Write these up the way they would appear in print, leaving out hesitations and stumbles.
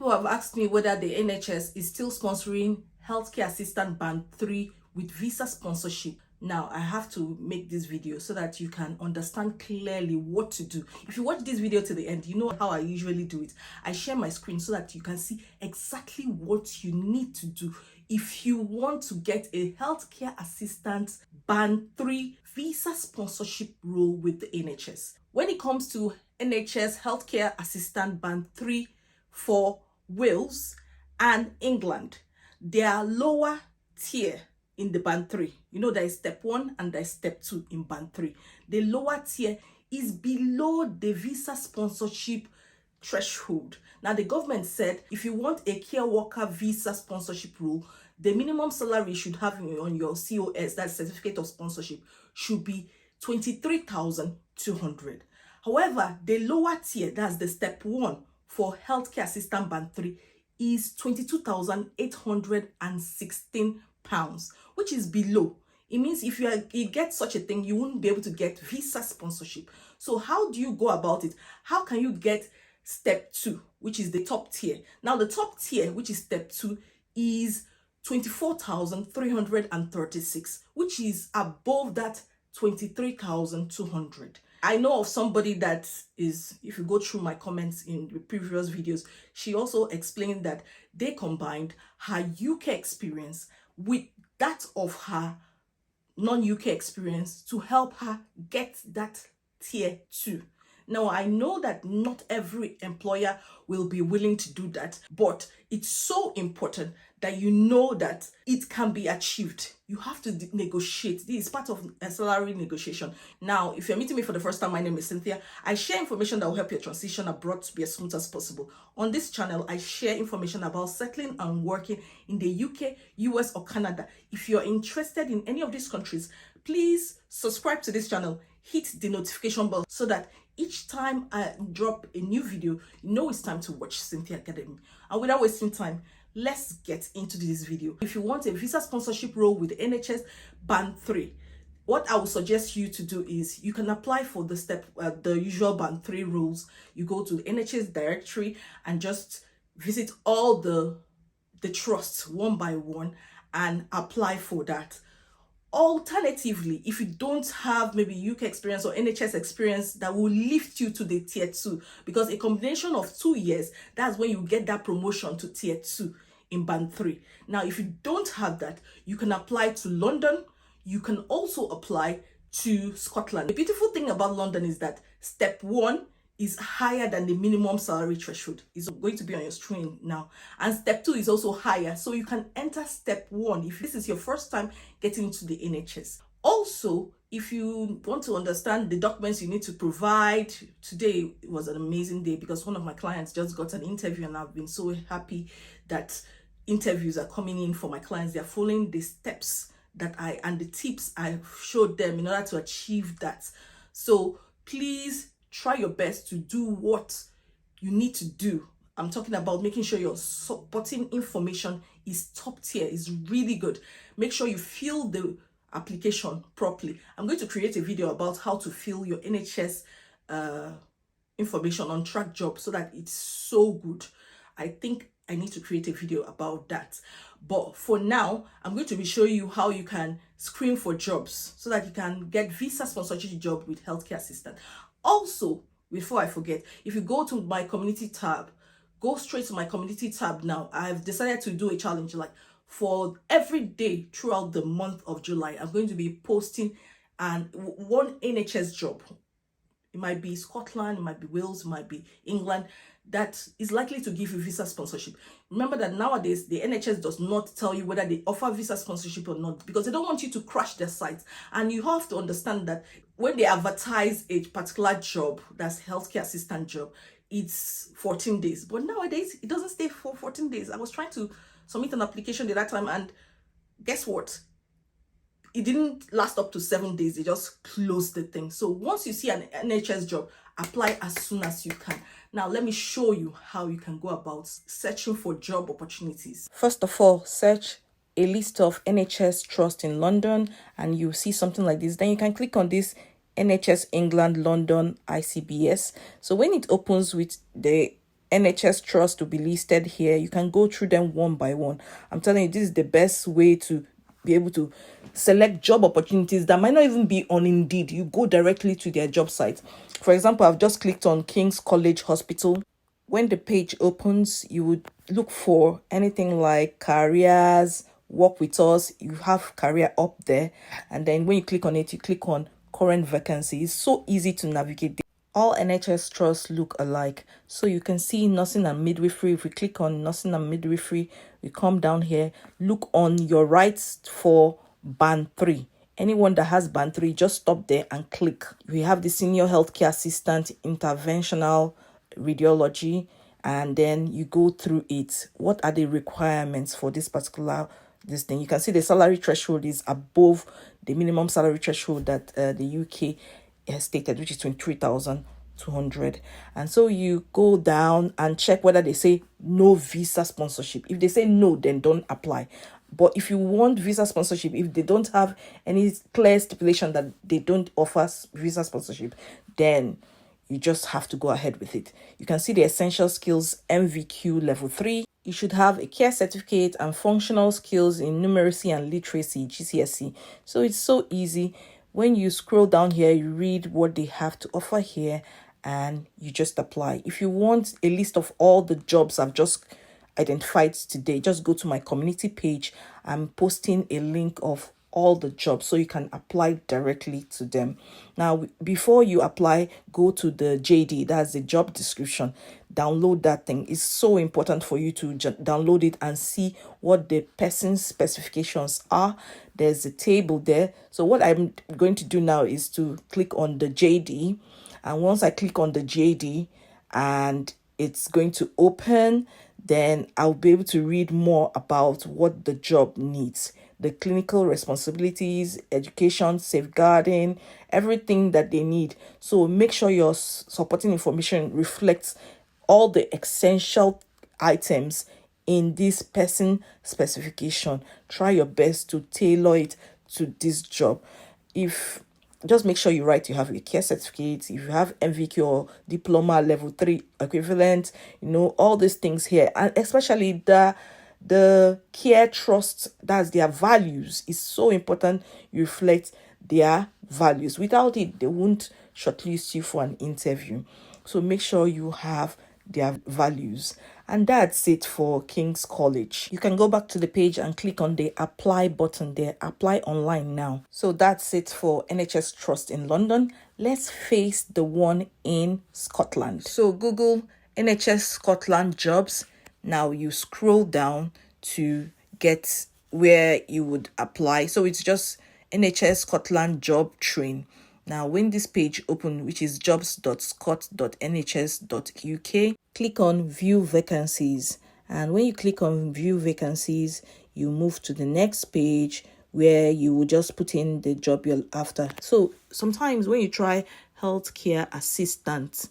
people have asked me whether the NHS is still sponsoring Healthcare Assistant Band 3 with visa sponsorship. Now, I have to make this video so that you can understand clearly what to do. If you watch this video to the end, you know how I usually do it. I share my screen so that you can see exactly what you need to do if you want to get a Healthcare Assistant Band 3 visa sponsorship role with the NHS. When it comes to NHS Healthcare Assistant Band 3 for Wales and England, they are lower tier in the Band 3. You know, there is step 1 and there is step 2 in Band 3. The lower tier is below the visa sponsorship threshold. Now, the government said if you want a care worker visa sponsorship rule, the minimum salary you should have on your COS, that certificate of sponsorship, should be 23,200. However, the lower tier, that's the step 1 for Healthcare Assistant Band 3, is 22,816 pounds, which is below. It means if you get such a thing, you wouldn't be able to get visa sponsorship. So how do you go about it? How can you get step 2, which is the top tier? Now, the top tier, which is step 2, is 24,336, which is above that 23,200. I know of somebody that is, if you go through my comments in the previous videos, she also explained that they combined her UK experience with that of her non-UK experience to help her get that tier 2. Now, I know that not every employer will be willing to do that, but it's so important that you know that it can be achieved. You have to negotiate. This is part of a salary negotiation. Now, if you're meeting me for the first time, my name is Cynthia. I share information that will help your transition abroad to be as smooth as possible. On this channel, I share information about settling and working in the UK, US, or Canada. If you're interested in any of these countries, please subscribe to this channel. Hit the notification bell so that each time I drop a new video, you know it's time to watch Cynthia Academy. And without wasting time, let's get into this video. If you want a visa sponsorship role with NHS Band 3, what I would suggest you to do is you can apply for the usual Band 3 rules. You go to the NHS directory and just visit all the trusts one by one and apply for that. Alternatively, if you don't have maybe UK experience or NHS experience, that will lift you to the tier 2, because a combination of 2 years, that's when you get that promotion to tier 2 in Band 3. Now, if you don't have that, you can apply to London. You can also apply to Scotland. The beautiful thing about London is that step 1 is higher than the minimum salary threshold. It's going to be on your screen now. And step 2 is also higher. So you can enter step 1 if this is your first time getting into the NHS. Also, if you want to understand the documents you need to provide, today was an amazing day because one of my clients just got an interview, and I've been so happy that interviews are coming in for my clients. They're following the steps and the tips I showed them in order to achieve that. So please try your best to do what you need to do. I'm talking about making sure your supporting information is top tier, is really good. Make sure you fill the application properly. I'm going to create a video about how to fill your NHS information on track job so that it's so good. I think I need to create a video about that. But for now, I'm going to be showing you how you can screen for jobs so that you can get visa sponsorship job with healthcare assistant. Also, before I forget, if you go to my community tab, go straight to my community tab now. I've decided to do a challenge, like for every day throughout the month of July, I'm going to be posting one NHS job. It might be Scotland, it might be Wales, it might be England, that is likely to give you visa sponsorship. Remember that nowadays, the NHS does not tell you whether they offer visa sponsorship or not, because they don't want you to crash their site. And you have to understand that when they advertise a particular job, that's healthcare assistant job, it's 14 days. But nowadays, it doesn't stay for 14 days. I was trying to submit an application at that time, and guess what? It didn't last up to 7 days. They just closed the thing. So once you see an NHS job, apply as soon as you can. Now, let me show you how you can go about searching for job opportunities. First of all, search a list of NHS trusts in London, and you see something like this. Then you can click on this NHS England London ICBS. So when it opens with the NHS trust to be listed here. You can go through them one by one. I'm telling you, this is the best way to be able to select job opportunities that might not even be on Indeed. You go directly to their job site. For example, I've just clicked on King's College Hospital. When the page opens, you would look for anything like careers, work with us. You have career up there, and then when you click on it, you click on current vacancy. It's so easy to navigate. All NHS trusts look alike. So you can see nursing and midwifery. If we click on nursing and midwifery, we come down here, look on your right for band 3. Anyone that has band 3, just stop there and click. We have the senior healthcare assistant, interventional radiology, and then you go through it. What are the requirements for this particular this thing? You can see the salary threshold is above the minimum salary threshold that the UK has stated, which is 23,200. And so you go down and check whether they say no visa sponsorship. If they say no, then don't apply. But if you want visa sponsorship, if they don't have any clear stipulation that they don't offer visa sponsorship, then you just have to go ahead with it. You can see the essential skills MVQ level 3. You should have a care certificate and functional skills in numeracy and literacy, GCSE. So it's so easy. When you scroll down here, you read what they have to offer here and you just apply. If you want a list of all the jobs I've just identified today, just go to my community page. I'm posting a link of all the jobs so you can apply directly to them. Now, before you apply, go to the JD, that's the job description. Download that thing. It's so important for you to download it and see what the person's specifications are. There's a table there. So what I'm going to do now is to click on the JD. And once I click on the JD and it's going to open, then I'll be able to read more about what the job needs. The clinical responsibilities, education, safeguarding, everything that they need. So make sure your supporting information reflects all the essential items in this person specification. Try your best to tailor it to this job. Just make sure you write you have a care certificate, if you have MVQ or diploma level 3 equivalent, all these things here. And especially the care trust, that's their values, is so important. You reflect their values. Without it, they won't shortlist you for an interview. So make sure you have their values. And that's it for King's College. You can go back to the page and click on the apply button there. Apply online now. So that's it for NHS Trust in London. Let's face the one in Scotland. So Google NHS Scotland jobs. Now you scroll down to get where you would apply. So it's just NHS Scotland job train. Now when this page open, which is jobs.scot.nhs.uk, click on view vacancies. And when you click on view vacancies, you move to the next page where you will just put in the job you're after. So sometimes when you try healthcare assistant,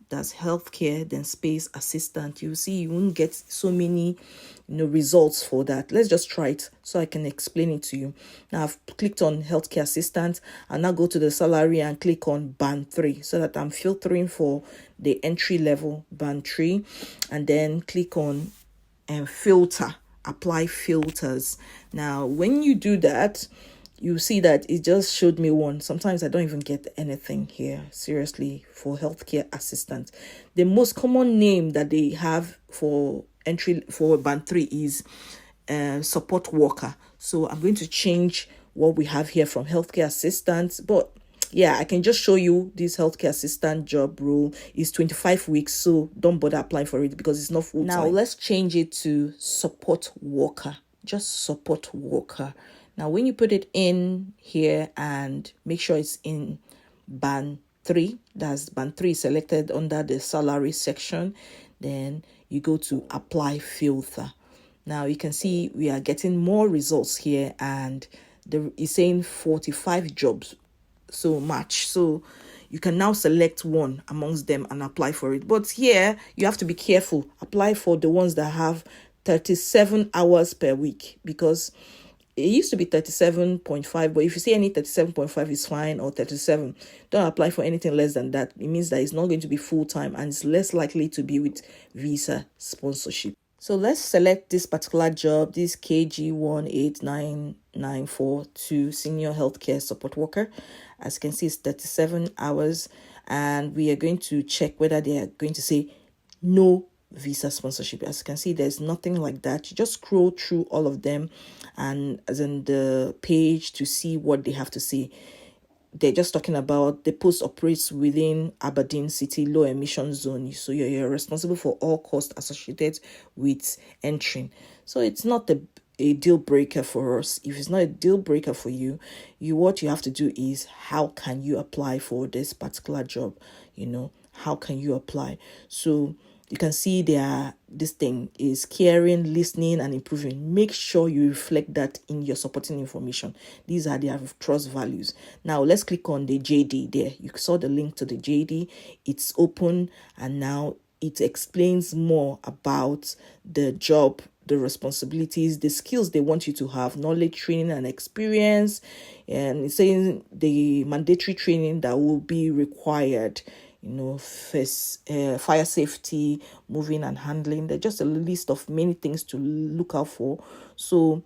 that's healthcare, then space assistant, you see you won't get so many results for that. Let's just try it so I can explain it to you. Now I've clicked on healthcare assistant and now go to the salary and click on band 3 so that I'm filtering for the entry level band 3, and then click on filter, apply filters. Now when you do that, you see that it just showed me one. Sometimes I don't even get anything here, seriously, for healthcare assistant. The most common name that they have for entry for band 3 is support worker. So I'm going to change what we have here from healthcare assistant. But yeah, I can just show you this healthcare assistant job role is 25 weeks. So don't bother applying for it because it's not full time. Now let's change it to support worker. Just support worker. Now, when you put it in here and make sure it's in band 3, that's band 3 selected under the salary section, then you go to apply filter. Now, you can see we are getting more results here and it's saying 45 jobs, so match. So you can now select one amongst them and apply for it. But here, you have to be careful. Apply for the ones that have 37 hours per week because it used to be 37.5, but if you see any 37.5 is fine, or 37, don't apply for anything less than that. It means that it's not going to be full-time, and it's less likely to be with visa sponsorship. So let's select this particular job, this KG18994 senior healthcare support worker. As you can see, it's 37 hours, and we are going to check whether they are going to say no visa sponsorship. As you can see, there's nothing like that. You just scroll through all of them, and as in the page, to see what they have to say. They're just talking about the post operates within Aberdeen City low emission zone. So you're responsible for all costs associated with entering. So it's not a deal breaker for us. If it's not a deal breaker for you, what you have to do is, how can you apply for this particular job? How can you apply? So you can see this thing is caring, listening, and improving. Make sure you reflect that in your supporting information. These are their trust values. Now let's click on the JD there. You saw the link to the JD. It's open, and now it explains more about the job, the responsibilities, the skills they want you to have, knowledge, training, and experience. And it's saying the mandatory training that will be required. First, fire safety, moving and handling. There's just a list of many things to look out for. So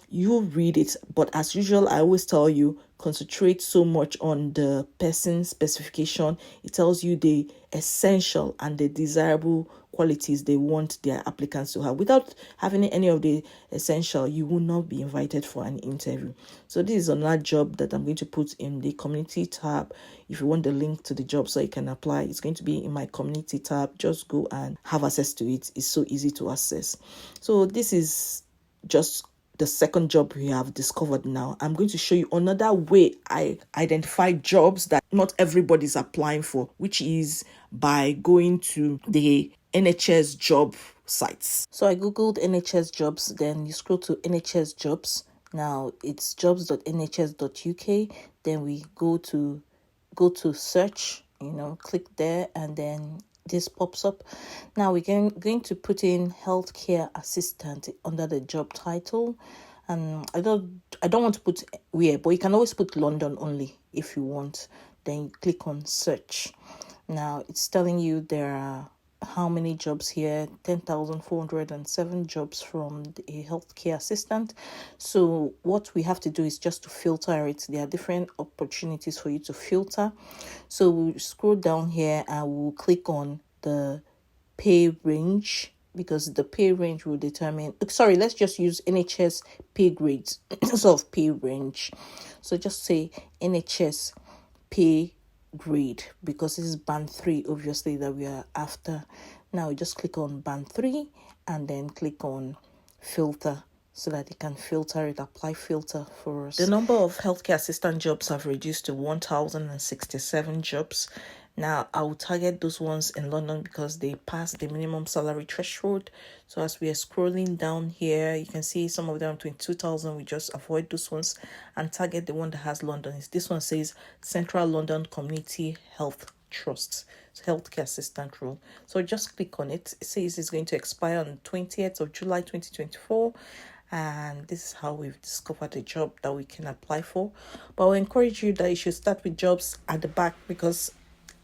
you read it, but as usual, I always tell you, concentrate so much on the person specification. It tells you the essential and the desirable qualities they want their applicants to have. Without having any of the essential, you will not be invited for an interview. So this is another job that I'm going to put in the community tab. If you want the link to the job so you can apply, it's going to be in my community tab. Just go and have access to it. It's so easy to access. So this is just the second job we have discovered. Now I'm going to show you another way I identify jobs that not everybody's applying for, which is by going to the NHS job sites. So I googled NHS jobs, then you scroll to NHS jobs. Now it's jobs.nhs.uk. Then we go to search, click there, and then this pops up. Now we're going to put in healthcare assistant under the job title. And I don't want to put where, but you can always put London only if you want. Then you click on search. Now it's telling you there are how many jobs here? 10,407 jobs from a healthcare assistant. So what we have to do is just to filter it. There are different opportunities for you to filter. So we'll scroll down here and we'll click on the pay range, because the pay range will determine, let's just use NHS pay grades instead of pay range. So just say NHS pay grade, because this is band 3 obviously that we are after. Now we just click on band 3 and then click on filter, so that it can filter it, apply filter for us. The number of healthcare assistant jobs have reduced to 1,067 jobs. Now I will target those ones in London because they pass the minimum salary threshold. So as we are scrolling down here, you can see some of them 22,000. We just avoid those ones and target the one that has London. This one says Central London Community Health Trust, healthcare assistant role. So just click on it. It says it's going to expire on 20th of July 2024. And this is how we've discovered a job that we can apply for. But I encourage you that you should start with jobs at the back, because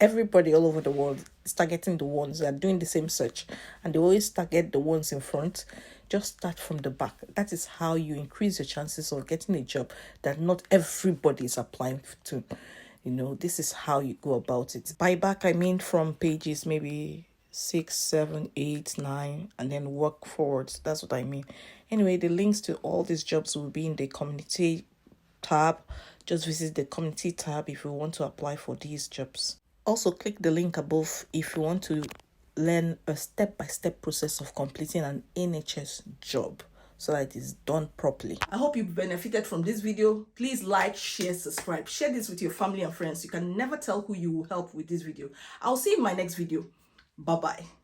everybody all over the world is targeting the ones that are doing the same search, and they always target the ones in front. Just start from the back. That is how you increase your chances of getting a job that not everybody is applying to. This is how you go about it. By back, I mean from pages maybe 6, 7, 8, 9, and then work forwards. That's what I mean. Anyway, the links to all these jobs will be in the community tab. Just visit the community tab if you want to apply for these jobs. Also, click the link above if you want to learn a step-by-step process of completing an NHS job, so that it is done properly. I hope you benefited from this video. Please like, share, subscribe. Share this with your family and friends. You can never tell who you will help with this video. I'll see you in my next video. Bye-bye.